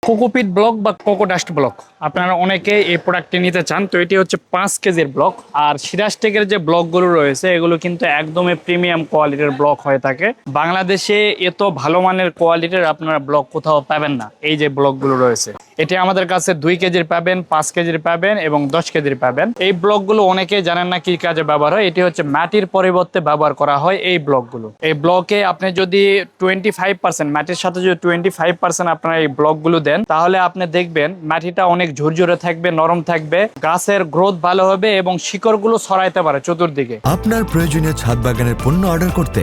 Cocopeat block বা coco dust block আপনারা অনেকে এই প্রোডাক্টটি নিতে চান। তো এটি হচ্ছে 5 কেজির ব্লক। আর সিরাজটেকের যে ব্লকগুলো রয়েছে এগুলো কিন্তু একদমই প্রিমিয়াম কোয়ালিটির ব্লক হয়ে থাকে। বাংলাদেশে এত ভালো মানের কোয়ালিটির আপনারা ব্লক কোথাও পাবেন না। এই যে ব্লকগুলো রয়েছে এটি আমাদের কাছে 2 কেজির পাবেন, 5 কেজির পাবেন এবং 10 কেজির পাবেন। এই ব্লকগুলো অনেকেই জানেন না কি কাজে ব্যবহার হয়। এটি হচ্ছে মাটির পরিবর্তে ব্যবহার করা হয় এই ব্লকগুলো। এই ব্লকে আপনি যদি 25% মাটির সাথে যদি 25% আপনারা এই ব্লকগুলো দেন তাহলে আপনি দেখবেন মাটিটা অনেক ঝুরঝুরে থাকবে, নরম থাকবে, গাছের গ্রোথ ভালো হবে এবং শিকড়গুলো ছড়াইতে পারে চতুর্দিকে। আপনার প্রয়োজনীয় ছাদ বাগানের পণ্য অর্ডার করতে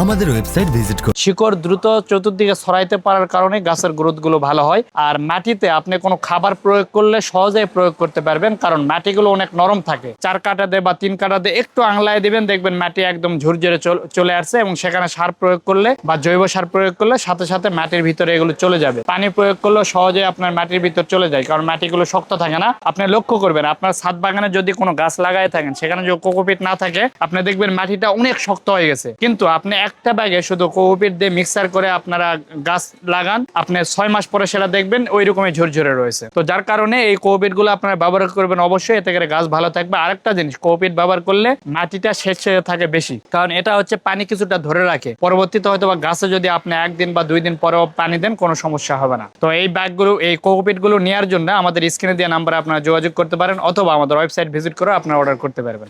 আমাদের ওয়েবসাইট ভিজিট করুন। শিকড় দ্রুত চতুর্দিকে ছড়াইতে পারার কারণে গাছের গ্রোথ গুলো ভালো হয়। আর মাটিতে আপনি কোনো খাবার প্রয়োগ করলে সহজেই প্রয়োগ করতে পারবেন, কারণ মাটিগুলো অনেক নরম থাকে। 4 কাঠা দিয়ে বা 3 কাঠা দিয়ে একটু আংলায় দিবেন, দেখবেন মাটি একদম ঝুরঝুরে চলে আসছে এবং সেখানে সার প্রয়োগ করলে বা জৈব সার প্রয়োগ করলে সাথে সাথে মাটির ভিতরে এগুলো চলে যাবে। পানি প্রয়োগ করলে সহজে আপনার মাটির ভিতর চলে যায়, কারণ মাটিগুলো শক্ত থাকে না। আপনি লক্ষ্য করবেন আপনার ছাদ বাগানে যদি কোনো গাছ লাগায় থাকেন সেখানে যদি কোকোপিট না থাকে আপনি দেখবেন মাটিটা অনেক শক্ত হয়ে গেছে। কিন্তু আপনি একটা ব্যাগে শুধু কোকোপিট দিয়ে মিক্সার করে আপনারা গাছ লাগান, আপনি 6 মাস পরে সেটা দেখবেন ওই রকমই ঝরঝরে রয়েছে। তো যার কারণে এই কোকোপিট গুলো আপনারা ব্যবহার করবেন অবশ্যই, এতে করে গাছ ভালো থাকবে। আরেকটা জিনিস, কোকোপিট ব্যবহার করলে মাটিটা সেচে থাকে বেশি, কারণ এটা হচ্ছে পানি কিছুটা ধরে রাখে। পরবর্তীতে হয়তো বা গাছে যদি আপনি 1 দিন বা 2 দিন পরেও পানি দেন কোনো সমস্যা হবে না। তো এই ব্যাগগুলো, এই কোকোপিট গুলো নেওয়ার জন্য আমাদের স্ক্রিনে দেওয়া নাম্বারে আপনারা যোগাযোগ করতে পারেন অথবা আমাদের ওয়েবসাইট ভিজিট করে আপনারা অর্ডার করতে পারবেন।